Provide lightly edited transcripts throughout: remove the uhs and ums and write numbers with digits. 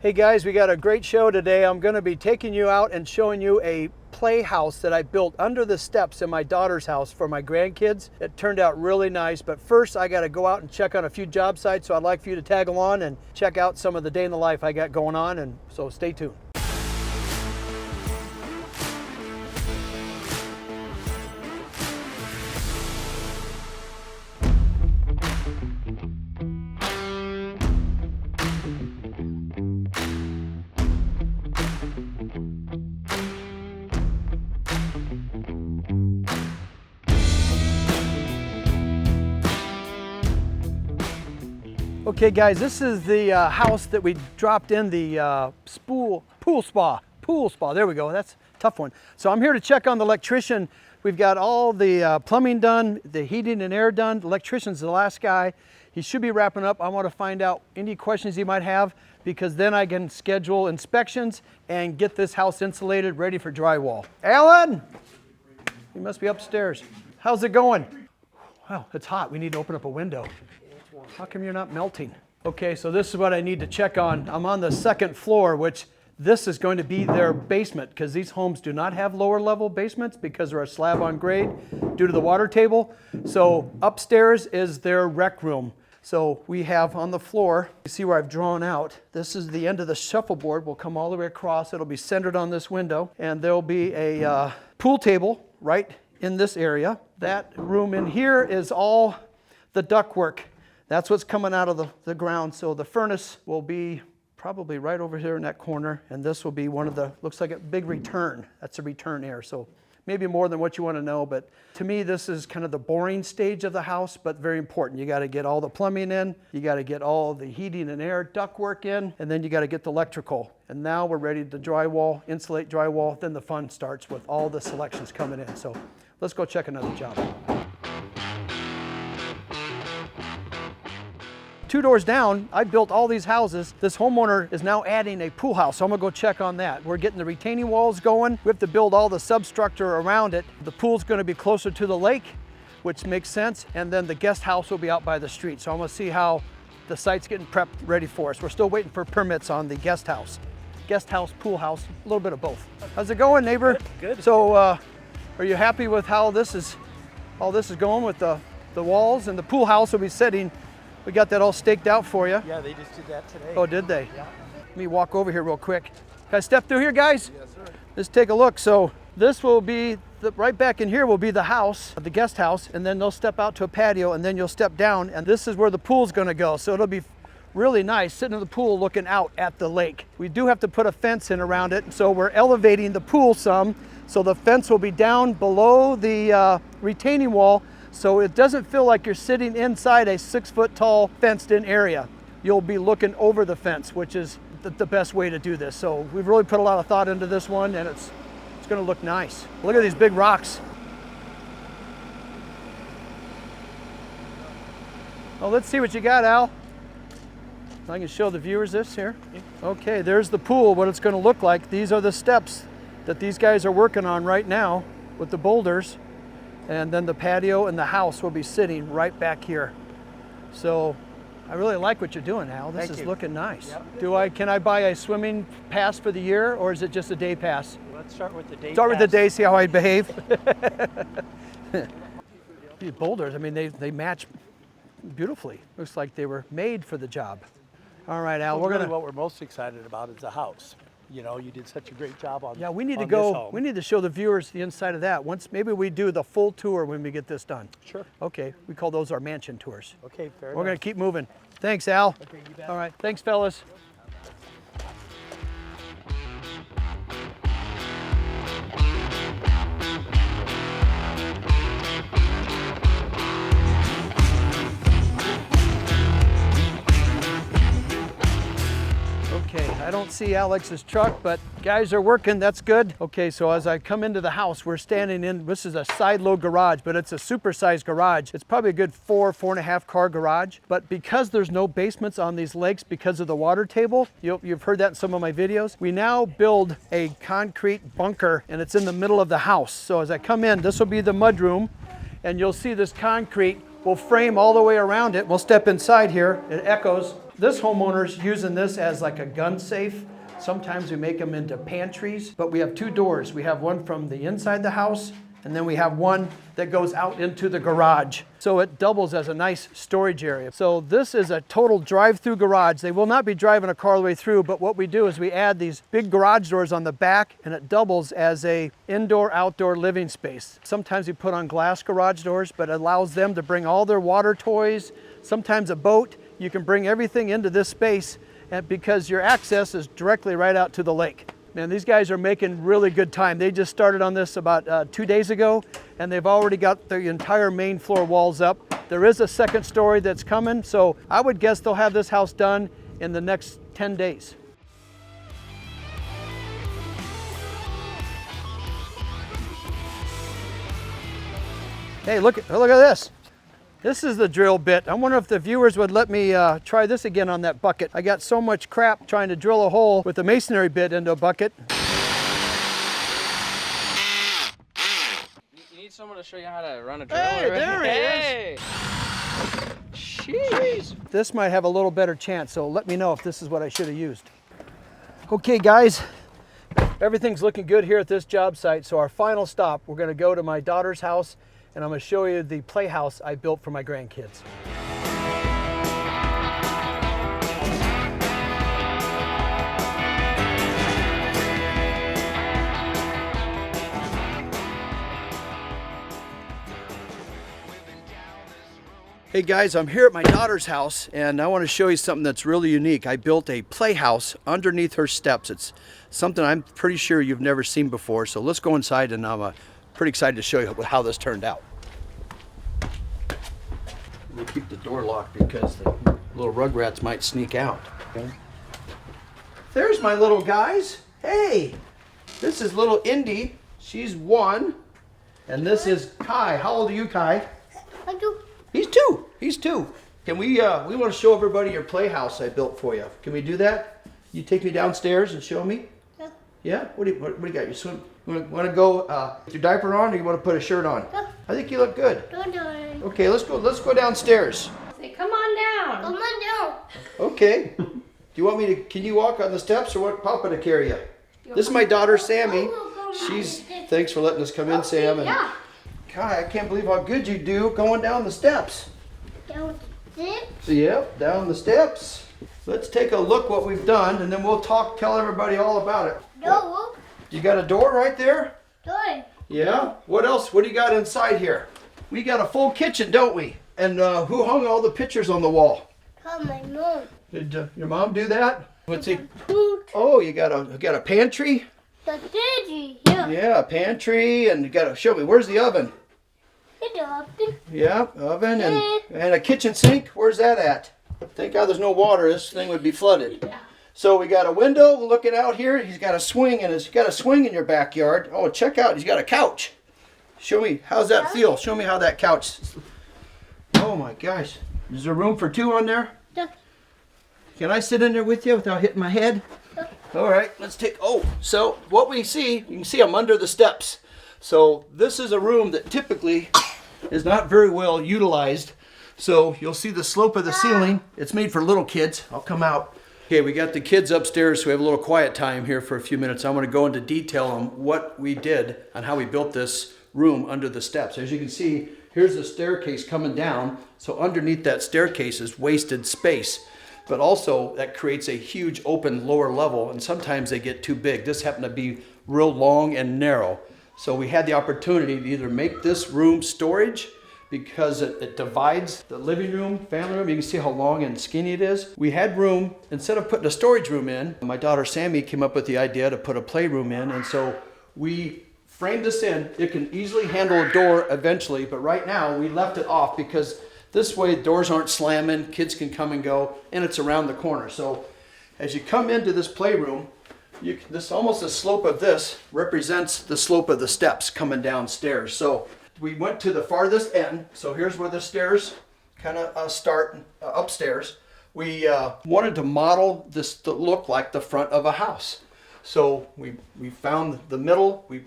Hey guys, we got a great show today. I'm going to be taking you out and showing you a playhouse that I built under the steps in my daughter's house for my grandkids. It turned out really nice, but first I got to go out and check on a few job sites, so I'd like for you to tag along and check out some of the day in the life I got going on, and so stay tuned. Okay guys, this is the house that we dropped in the pool spa, there we go, that's a tough one. So I'm here to check on the electrician. We've got all the plumbing done, the heating and air done. The electrician's the last guy. He should be wrapping up. I want to find out any questions he might have, because then I can schedule inspections and get this house insulated, ready for drywall. Alan, you must be upstairs. How's it going? Well, it's hot, we need to open up a window. How come you're not melting? Okay, so this is what I need to check on. I'm on the second floor, which this is going to be their basement, because these homes do not have lower level basements because they're a slab on grade due to the water table. So upstairs is their rec room. So we have on the floor, you see where I've drawn out, this is the end of the shuffleboard. Will come all the way across. It'll be centered on this window, and there'll be a pool table right in this area. That room in here is all the ductwork. That's what's coming out of the ground. So the furnace will be probably right over here in that corner, and this will be one of the, looks like a big return. That's a return air, so maybe more than what you want to know, but to me this is kind of the boring stage of the house, but very important. You got to get all the plumbing in, you got to get all the heating and air ductwork in, and then you got to get the electrical. And now we're ready to drywall, insulate drywall, then the fun starts with all the selections coming in. So let's go check another job. 2 doors down, I built all these houses. This homeowner is now adding a pool house, so I'm gonna go check on that. We're getting the retaining walls going. We have to build all the substructure around it. The pool's gonna be closer to the lake, which makes sense, and then the guest house will be out by the street. So I'm gonna see how the site's getting prepped, ready for us. We're still waiting for permits on the guest house. Guest house, pool house, a little bit of both. How's it going, neighbor? Good. So are you happy with how this is going with the walls? And the pool house will be sitting. We got that all staked out for you. Yeah, they just did that today. Oh, did they? Yeah. Let me walk over here real quick. Can I step through here, guys? Yes, sir. Let's take a look. So this will be, right back in here will be the house, the guest house, and then they'll step out to a patio, and then you'll step down, and this is where the pool's gonna go. So it'll be really nice sitting in the pool looking out at the lake. We do have to put a fence in around it, so we're elevating the pool some, so the fence will be down below the retaining wall, so it doesn't feel like you're sitting inside a 6-foot tall fenced in area. You'll be looking over the fence, which is the best way to do this. So we've really put a lot of thought into this one, and it's gonna look nice. Look at these big rocks. Well, let's see what you got, Al. I can show the viewers this here. Okay, there's the pool, what it's gonna look like. These are the steps that these guys are working on right now with the boulders. And then the patio and the house will be sitting right back here. So I really like what you're doing, Al. This is looking nice. Yep. Can I buy a swimming pass for the year, or is it just a day pass? Let's start with the day. Start with the day, see how I behave. These boulders, I mean, they match beautifully. Looks like they were made for the job. All right, Al, Well, what we're most excited about is the house. You know, you did such a great job on. Yeah, we need to this go. home. We need to show the viewers the inside of that. Maybe we do the full tour when we get this done. Sure. Okay, we call those our mansion tours. Okay, fair enough. We're gonna keep moving. Thanks, Al. Okay, you bet. All right, thanks, fellas. Okay, I don't see Alex's truck, but guys are working, that's good. Okay, so as I come into the house, we're standing in, this is a side load garage, but it's a supersized garage. It's probably a good 4.5 car garage. But because there's no basements on these lakes because of the water table, you've heard that in some of my videos, we now build a concrete bunker, and it's in the middle of the house. So as I come in, this will be the mud room, and you'll see this concrete will frame all the way around it. We'll step inside here, it echoes. This homeowner's using this as like a gun safe. Sometimes we make them into pantries, but we have two doors. We have one from the inside the house, and then we have one that goes out into the garage. So it doubles as a nice storage area. So this is a total drive-through garage. They will not be driving a car all the way through, but what we do is we add these big garage doors on the back, and it doubles as a indoor-outdoor living space. Sometimes we put on glass garage doors, but it allows them to bring all their water toys, sometimes a boat. You can bring everything into this space because your access is directly right out to the lake. Man, these guys are making really good time. They just started on this about 2 days ago, and they've already got the entire main floor walls up. There is a second story that's coming, so I would guess they'll have this house done in the next 10 days. Hey, look at this. This is the drill bit. I wonder if the viewers would let me try this again on that bucket. I got so much crap trying to drill a hole with a masonry bit into a bucket. You need someone to show you how to run a drill. Hey, there he is. Jeez. This might have a little better chance, so let me know if this is what I should have used. Okay, guys, everything's looking good here at this job site. So our final stop, we're gonna go to my daughter's house, and I'm going to show you the playhouse I built for my grandkids. Hey guys, I'm here at my daughter's house, and I want to show you something that's really unique. I built a playhouse underneath her steps. It's something I'm pretty sure you've never seen before, so let's go inside, and I'm pretty excited to show you how this turned out. We'll keep the door locked because the little rugrats might sneak out. Okay. There's my little guys. Hey, this is little Indy. She's 1. And this is Kai. How old are you, Kai? I'm 2. He's 2. He's 2. Can we want to show everybody your playhouse I built for you. Can we do that? You take me downstairs and show me? Yeah. Yeah? What do you got? You want to go with your diaper on, or you want to put a shirt on? Yeah. I think you look good. Don't do it. Okay, let's go downstairs. Say, come on down. Come on down. Okay. Do you want me to, can you walk on the steps, or want Papa to carry you? This is my daughter, Sammy. Thanks for letting us come in, Sam. And Yeah. Kai, I can't believe how good you do going down the steps. Down this. Yep, down the steps. Let's take a look what we've done, and then we'll tell everybody all about it. No. You got a door right there? Door. Yeah. What else? What do you got inside here? We got a full kitchen, don't we? And who hung all the pictures on the wall? Come my mom. Did your mom do that? Let's see. Food. Oh, you got a pantry? The daddy. Yeah. Yeah, a pantry, and you got to show me. Where's the oven? It's open. Yeah, oven and a kitchen sink. Where's that at? Thank God there's no water. This thing would be flooded. Yeah. So we got a window looking out here. He's got a swing, and he's got a swing in your backyard. Oh, check out. He's got a couch. Show me. How's that feel? Show me how that couch. Oh my gosh. Is there room for 2 on there? Yeah. Can I sit in there with you without hitting my head? Yeah. All right, let's take, so what we see, you can see I'm under the steps. So this is a room that typically is not very well utilized. So you'll see the slope of the ceiling. It's made for little kids. I'll come out. Okay, we got the kids upstairs, so we have a little quiet time here for a few minutes. I'm gonna go into detail on what we did and how we built this room under the steps. As you can see, here's the staircase coming down. So underneath that staircase is wasted space. But also that creates a huge open lower level, and sometimes they get too big. This happened to be real long and narrow. So we had the opportunity to either make this room storage because it divides the living room, family room. You can see how long and skinny it is. We had room, instead of putting a storage room in, my daughter Sammy came up with the idea to put a playroom in, and so we framed this in. It can easily handle a door eventually, but right now we left it off because this way doors aren't slamming, kids can come and go, and it's around the corner. So as you come into this playroom, almost the slope of this represents the slope of the steps coming downstairs. So we went to the farthest end. So here's where the stairs kind of start upstairs. We wanted to model this to look like the front of a house. So we found the middle, we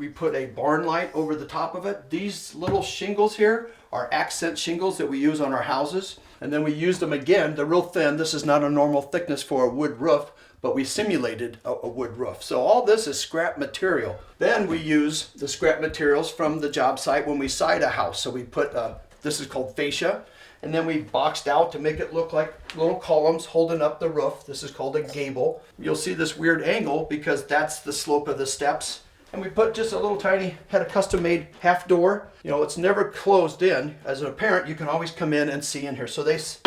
put a barn light over the top of it. These little shingles here are accent shingles that we use on our houses. And then we used them again. They're real thin. This is not a normal thickness for a wood roof, but we simulated a wood roof. So all this is scrap material. Then we use the scrap materials from the job site when we side a house. So we put, this is called fascia, and then we boxed out to make it look like little columns holding up the roof. This is called a gable. You'll see this weird angle because that's the slope of the steps. And we put just a little tiny, had a custom made half door. You know, it's never closed in. As a parent, you can always come in and see in here. So this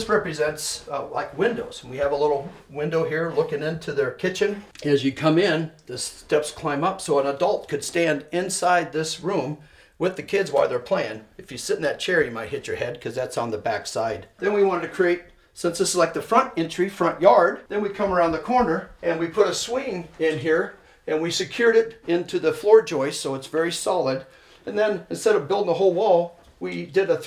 represents like windows. And we have a little window here looking into their kitchen. As you come in, the steps climb up so an adult could stand inside this room with the kids while they're playing. If you sit in that chair, you might hit your head because that's on the back side. Then we wanted to create, since this is like the front entry, front yard, then we come around the corner and we put a swing in here and we secured it into the floor joist so it's very solid. And then instead of building a whole wall, we did a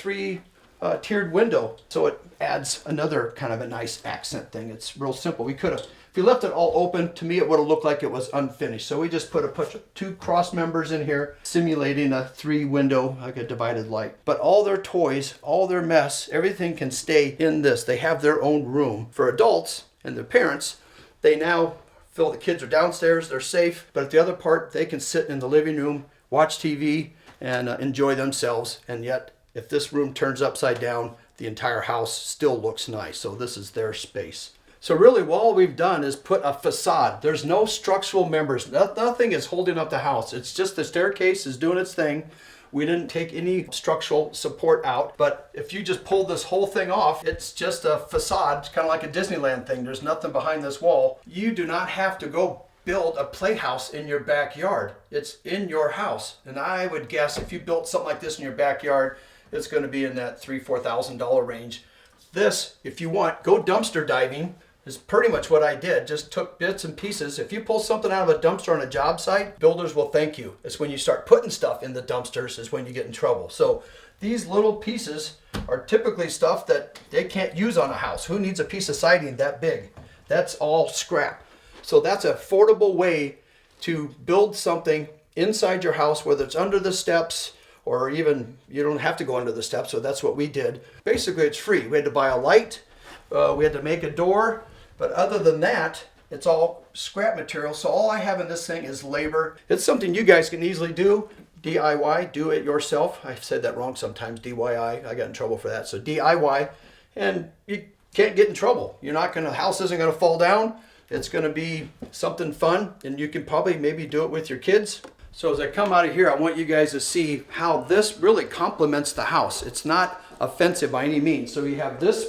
tiered window. So it adds another kind of a nice accent thing. It's real simple. We could have, if you left it all open, to me it would have looked like it was unfinished. So we just put two cross members in here, simulating a 3-window, like a divided light. But all their toys, all their mess, everything can stay in this. They have their own room. For adults and their parents, they now feel the kids are downstairs, they're safe, but at the other part, they can sit in the living room, watch TV, and enjoy themselves. And yet, if this room turns upside down, the entire house still looks nice. So this is their space. So really, all we've done is put a facade. There's no structural members. Nothing is holding up the house. It's just the staircase is doing its thing. We didn't take any structural support out, but if you just pull this whole thing off, it's just a facade. It's kind of like a Disneyland thing. There's nothing behind this wall. You do not have to go build a playhouse in your backyard. It's in your house. And I would guess if you built something like this in your backyard, it's going to be in that $3,000-$4,000 range. This, if you want, go dumpster diving. Is pretty much what I did. Just took bits and pieces. If you pull something out of a dumpster on a job site, builders will thank you. It's when you start putting stuff in the dumpsters is when you get in trouble. So these little pieces are typically stuff that they can't use on a house. Who needs a piece of siding that big? That's all scrap. So that's an affordable way to build something inside your house, whether it's under the steps or even you don't have to go under the steps. So that's what we did. Basically, it's free. We had to buy a light. We had to make a door. But other than that, it's all scrap material. So all I have in this thing is labor. It's something you guys can easily do. DIY, do it yourself. I've said that wrong sometimes, DIY. I got in trouble for that. So DIY, and you can't get in trouble. You're not gonna, the house isn't gonna fall down. It's gonna be something fun, and you can probably maybe do it with your kids. So as I come out of here, I want you guys to see how this really complements the house. It's not offensive by any means. So you have this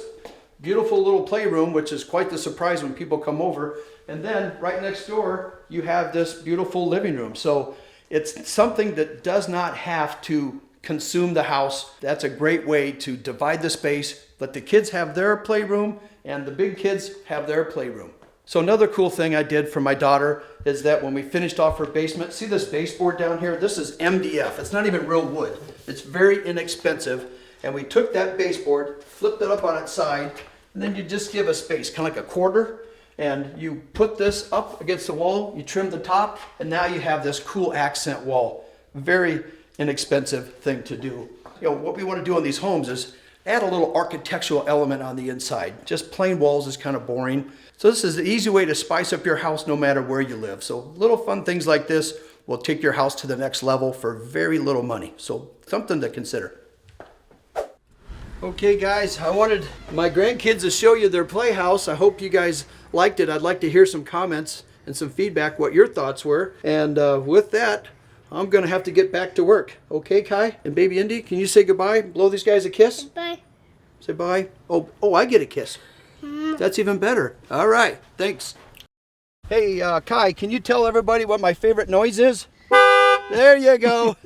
beautiful little playroom, which is quite the surprise when people come over. And then right next door, you have this beautiful living room. So it's something that does not have to consume the house. That's a great way to divide the space. Let the kids have their playroom and the big kids have their playroom. So another cool thing I did for my daughter is that when we finished off her basement, see this baseboard down here? This is MDF. It's not even real wood. It's very inexpensive. And we took that baseboard, flipped it up on its side, and then you just give a space, kind of like a quarter, and you put this up against the wall, you trim the top, and now you have this cool accent wall. Very inexpensive thing to do. You know, what we want to do on these homes is add a little architectural element on the inside. Just plain walls is kind of boring. So this is the easy way to spice up your house no matter where you live. So little fun things like this will take your house to the next level for very little money. So something to consider. Okay guys, I wanted my grandkids to show you their playhouse. I hope you guys liked it. I'd like to hear some comments and some feedback, what your thoughts were. And with that, I'm gonna have to get back to work. Okay, Kai and baby Indy, can you say goodbye? Blow these guys a kiss? Bye. Say bye. Oh, I get a kiss. That's even better. All right, thanks. Hey, Kai, can you tell everybody what my favorite noise is? There you go.